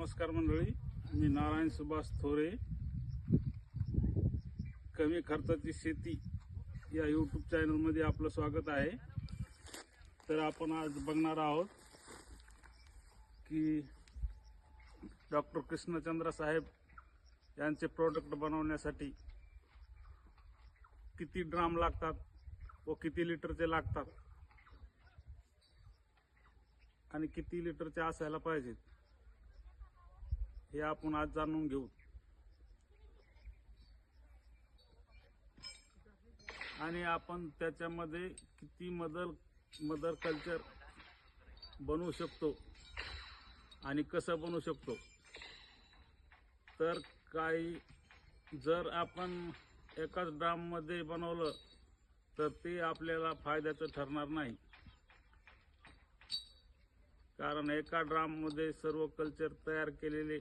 नमस्कार मंडळी, मी नारायण सुभाष थोरे. कमी खर्चाची शेती या यूट्यूब चॅनलमध्ये आपलं स्वागत आहे. तर आपण आज बघणार आहोत की डॉक्टर कृष्णचंद्र साहेब यांचे प्रोडक्ट बनवण्यासाठी किती ड्राम लागतात व किती लिटरचे लागतात आणि किती लिटरचे असायला पाहिजेत हे आपण आज जाणून घेऊ. आणि आपण त्याच्यामध्ये किती मदर कल्चर बनवू शकतो आणि कसं बनवू शकतो. तर काही जर आपण एकाच ड्राममध्ये बनवलं तर ते आपल्याला फायद्याचं ठरणार नाही, कारण एका ड्राममध्ये सर्व कल्चर तयार केलेले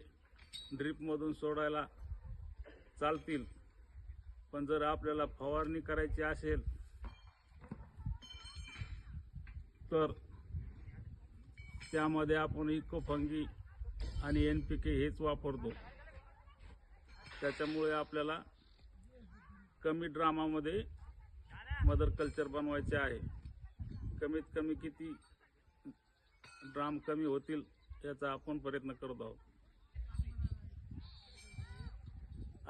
ड्रीपमधून सोडायला चालतील. पण जर आपल्याला फवारणी करायची असेल तर त्यामध्ये आपण इको फंगी आणि NPK हेच वापरतो. त्याच्यामुळे आपल्याला कमी ड्रामामध्ये मदर कल्चर बनवायचे आहे. कमीत कमी किती ड्राम कमी होतील याचा आपण प्रयत्न करत आहोत.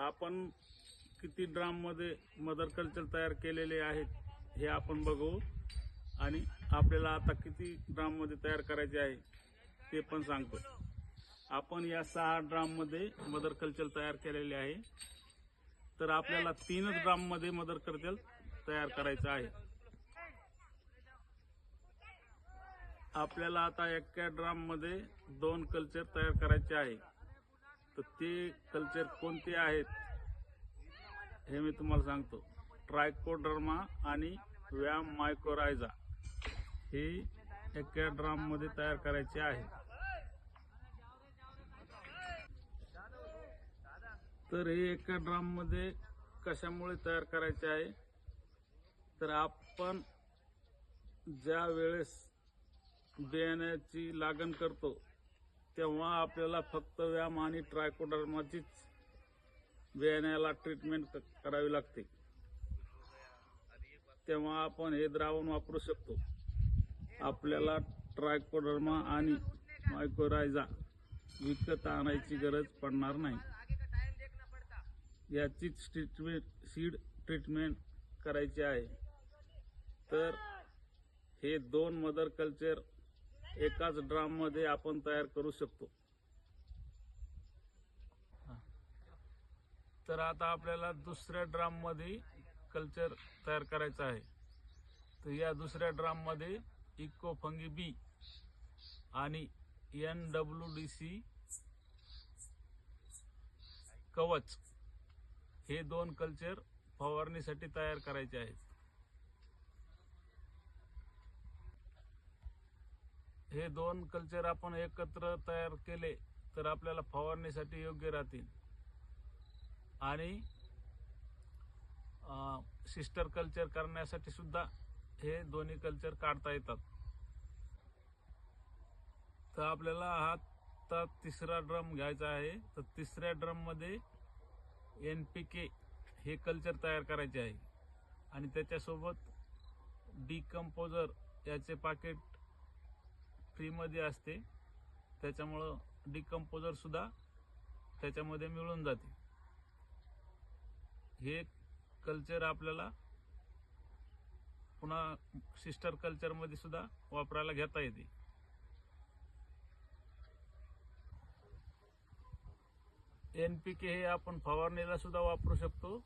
आपण किती ड्राममध्ये मदर कल्चर तयार केलेले आहेत हे आपण बघू आणि आपल्याला आता किती ड्राममध्ये तयार करायचे आहे ते पण सांगतो. आपण या 6 ड्राममध्ये मदर कल्चर तयार केलेले आहे. तर आपल्याला 3 ड्राममध्ये मदर कल्चर तयार करायचं आहे. आपल्याला आता एका ड्राममध्ये 2 कल्चर तयार करायचे आहे. तर ते कल्चर कोणते आहेत हे मी तुम्हाला सांगतो. ट्रायकोडर्मा आणि व्याम मायकोरायझा हे एका ड्राममध्ये तयार करायचे आहे. तर हे एका ड्राममध्ये कशामुळे तयार करायचे आहे, तर आपण ज्या वेळेस बियाण्याची लागण करतो तेव्हा आपल्याला फक्त व्याम आणि ट्रायकोडर्माचीच बियाण्याला ट्रीटमेंट करावी लागते. तेव्हा आपण हे द्रावण वापरू शकतो. आपल्याला ट्रायकोडर्मा आणि मायकोरायझा विकत आणायची गरज पडणार नाही. याचीच सीड ट्रीटमेंट करायची आहे. तर हे 2 मदर कल्चर एकाच ड्राममध्ये आपण तयार करू शकतो. तर आता आपल्याला दुसऱ्या ड्राममध्ये कल्चर तयार करायचं आहे. तर या दुसऱ्या ड्राममध्ये इको फंगी बी आणि NWDC कवच हे 2 कल्चर फवारणीसाठी तयार करायचे आहेत. हे 2 कल्चर आपण एकत्र तयार केले तर आपल्याला फवारणीसाठी योग्य राहतील आणि सिस्टर कल्चर करण्यासाठी सुद्धा हे दोन्ही कल्चर काढता येतात. तर आपल्याला हा तिसरा ड्रम घ्यायचा आहे. तर तिसऱ्या ड्रममध्ये NPK हे कल्चर तयार करायचे आहे आणि त्याच्यासोबत डिकम्पोजर याचे पाकिट फ्रीमध्ये असते. त्याच्यामुळं डिकम्पोजर सुद्धा त्याच्यामध्ये मिळून जाते. हे कल्चर आपल्याला पुन्हा सिस्टर कल्चरमध्ये सुद्धा वापरायला घेता येते. NPK हे आपण फवारणीला सुद्धा वापरू शकतो.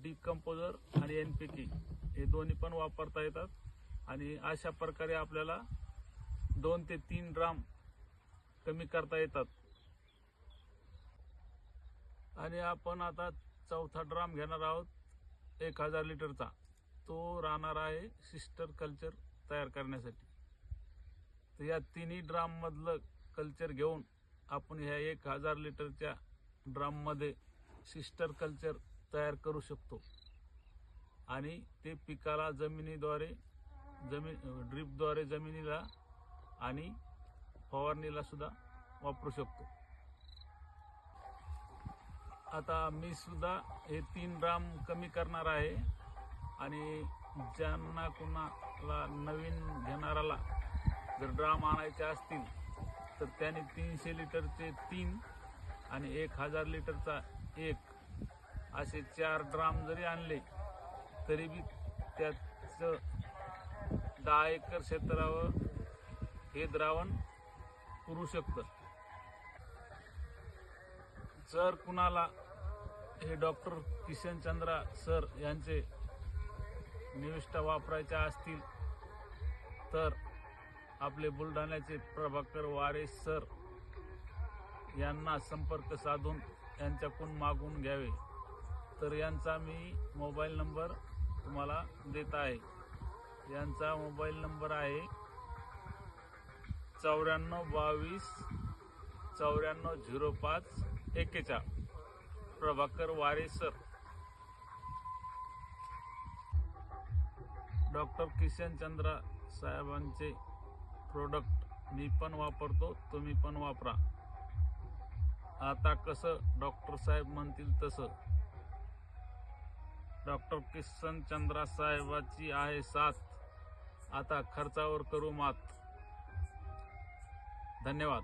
डिकम्पोजर आणि NPK हे दोन्ही पण वापरता येतात आणि अशा प्रकारे आपल्याला 2 ते 3 ड्राम कमी करता येतात. आणि आपण आता चौथा ड्राम घेणार आहोत 1000 लिटरचा. तो राहणार आहे सिस्टर कल्चर तयार करण्यासाठी. तर या तिन्ही ड्राममधलं कल्चर घेऊन आपण ह्या 1000 लिटरच्या ड्राममध्ये सिस्टर कल्चर तयार करू शकतो आणि ते पिकाला ड्रीपद्वारे जमिनीला आणि फवारणीला सुद्धा वापरू शकतो. आता मी सुद्धा हे 3 ड्राम कमी करणार आहे आणि ज्यांना कुणाला नवीन घेणाराला जर ड्राम आणायचे असतील तर त्यांनी 300 लिटरचे 3 आणि 1000 लिटरचा 1 असे 4 ड्राम जरी आणले तरी बी त्याचं 10 एकर क्षेत्रावर हे द्रावण पुरू शकतं. जर कुणाला हे डॉक्टर किशनचंद्रा सर यांचे निविष्ठा वापरायच्या असतील तर आपले बुलढाण्याचे प्रभाकर वारे सर यांना संपर्क साधून यांच्याकडून मागून घ्यावे. तर यांचा मी मोबाईल नंबर तुम्हाला देत आहे. यांचा मोबाईल नंबर आहे 9422 9405 41. प्रभाकर वारे सर. डॉक्टर किशनचंद्रा साहेबांचे प्रोडक्ट मी पण वापरतो, तुम्ही पण वापरा. आता कसं डॉक्टर साहेब म्हणतील तसं. डॉक्टर किशनचंद्रा साहेबाची आहे साथ. आता खर्चावर करू मात. धन्यवाद.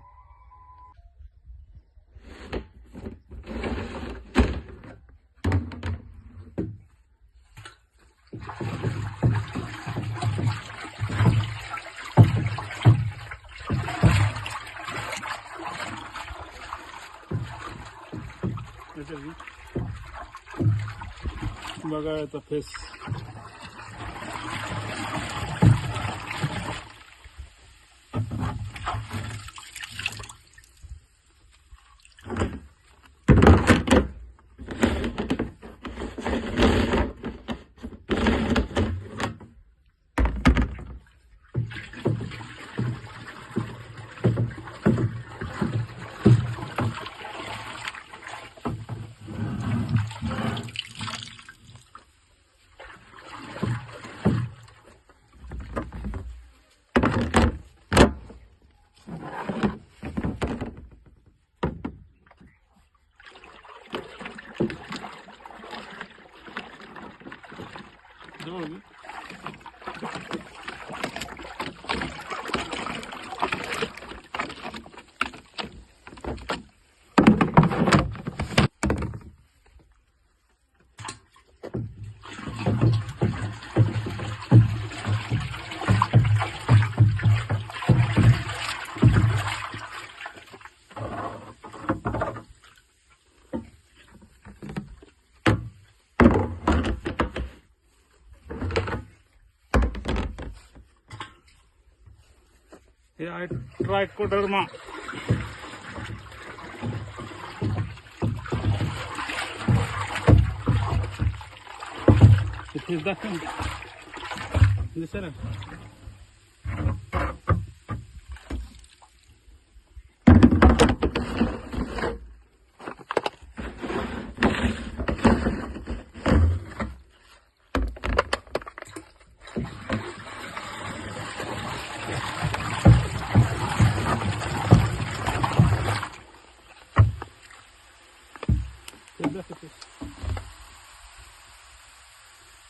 बघा याचा फेस. हे आहे ट्रायकोडर्मा. इथे दाखव सर.